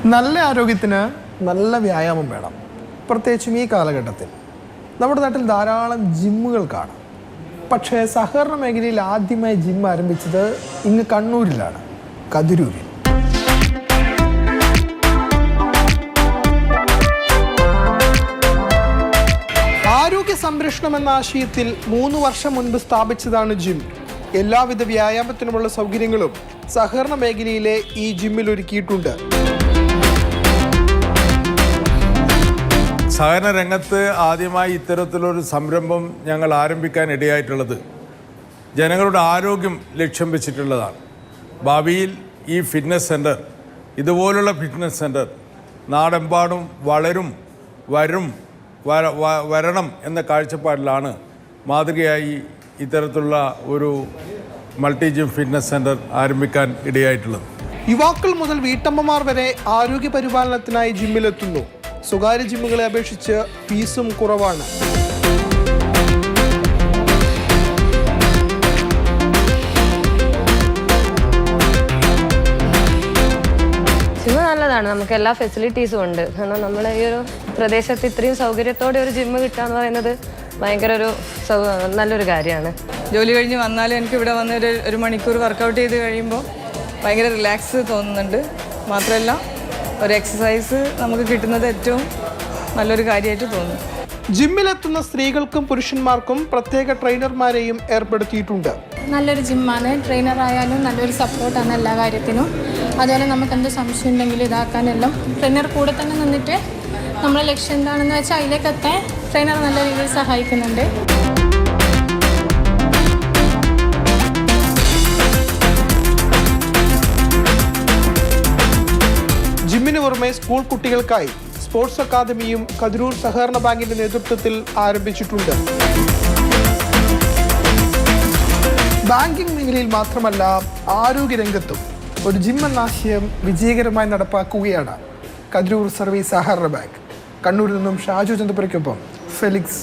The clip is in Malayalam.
നല്ല ആരോഗ്യത്തിന് നല്ല വ്യായാമം വേണം. പ്രത്യേകിച്ചും ഈ കാലഘട്ടത്തിൽ നമ്മുടെ നാട്ടിൽ ധാരാളം ജിമ്മുകൾ കാണാം. പക്ഷേ സഹകരണ മേഖലയിൽ ആദ്യമായി ജിം ആരംഭിച്ചത് ഇങ്ങ് കണ്ണൂരിലാണ്, കതിരൂരിൽ. ആരോഗ്യ സംരക്ഷണം എന്ന ആശയത്തിൽ 3 വർഷം മുൻപ് സ്ഥാപിച്ചതാണ് ജിം. എല്ലാവിധ വ്യായാമത്തിനുമുള്ള സൗകര്യങ്ങളും സഹകരണ മേഖലയിലെ ഈ ജിമ്മിൽ ഒരുക്കിയിട്ടുണ്ട്. സഹകരണ രംഗത്ത് ആദ്യമായി ഇത്തരത്തിലൊരു സംരംഭം ഞങ്ങൾ ആരംഭിക്കാൻ ഇടയായിട്ടുള്ളത് ജനങ്ങളുടെ ആരോഗ്യം ലക്ഷ്യം വെച്ചിട്ടുള്ളതാണ്. ഭാവിയിൽ ഈ ഫിറ്റ്നസ് സെൻറ്റർ, ഇതുപോലുള്ള ഫിറ്റ്നസ് സെൻറ്റർ നാടെമ്പാടും വരണം എന്ന കാഴ്ചപ്പാടിലാണ് മാതൃകയായി ഇത്തരത്തിലുള്ള ഒരു മൾട്ടി ജിം ഫിറ്റ്നസ് സെൻറ്റർ ആരംഭിക്കാൻ ഇടയായിട്ടുള്ളത്. യുവാക്കൾ മുതൽ വീട്ടമ്മമാർ വരെ ആരോഗ്യ പരിപാലനത്തിനായി ജിമ്മിലെത്തുന്നു. സ്വകാര്യ ജിമ്മുകളെ അപേക്ഷിച്ച് ഫീസും കുറവാണ്. ജിമ്മ് നല്ലതാണ്, നമുക്ക് എല്ലാ ഫെസിലിറ്റീസും ഉണ്ട്. കാരണം നമ്മുടെ ഈ ഒരു പ്രദേശത്ത് ഇത്രയും സൗകര്യത്തോടെ ഒരു ജിമ്മ് കിട്ടുക എന്ന് പറയുന്നത് ഭയങ്കര നല്ലൊരു കാര്യമാണ്. ജോലി കഴിഞ്ഞ് വന്നാലും എനിക്ക് ഇവിടെ വന്ന് ഒരു മണിക്കൂർ വർക്കൗട്ട് ചെയ്ത് കഴിയുമ്പോൾ ഭയങ്കര റിലാക്സ് തോന്നുന്നുണ്ട്. മാത്രമല്ല ഒരു എക്സസൈസ് നമുക്ക് കിട്ടുന്നത് ഏറ്റവും നല്ലൊരു കാര്യമായിട്ട് തോന്നുന്നു. ജിമ്മിലെത്തുന്ന സ്ത്രീകൾക്കും പുരുഷന്മാർക്കും പ്രത്യേക ട്രെയിനർമാരെയും ഏർപ്പെടുത്തിയിട്ടുണ്ട്. നല്ലൊരു ജിമ്മാണ്, ട്രെയിനർ ആയാലും നല്ലൊരു സപ്പോർട്ടാണ് എല്ലാ കാര്യത്തിനും. അതുപോലെ നമുക്ക് എന്ത് സംശയം ഉണ്ടെങ്കിലും ഇതാക്കാനെല്ലാം ട്രെയിനർ കൂടെ തന്നെ നിന്നിട്ട് നമ്മളെ ലക്ഷ്യം എന്താണെന്ന് വെച്ചാൽ അതിലേക്ക് എത്താൻ ട്രെയിനർ നല്ല രീതിയിൽ സഹായിക്കുന്നുണ്ട്. ജിമ്മിന് പുറമെ സ്കൂൾ കുട്ടികൾക്കായി സ്പോർട്സ് അക്കാദമിയും കതിരൂർ സഹകരണ ബാങ്കിന്റെ നേതൃത്വത്തിൽ ആരംഭിച്ചിട്ടുണ്ട്. ബാങ്കിംഗ് മേഖലയിൽ മാത്രമല്ല, ആരോഗ്യരംഗത്തും ഒരു ജിം എന്ന ആശയം വിജയകരമായി നടപ്പാക്കുകയാണ് കതിരൂർ സർവീസ് സഹകരണ ബാങ്ക്. കണ്ണൂരിൽ നിന്നും ഷാജു ചന്ദ്രപുരയ്ക്കൊപ്പം ഫെലിക്സ്.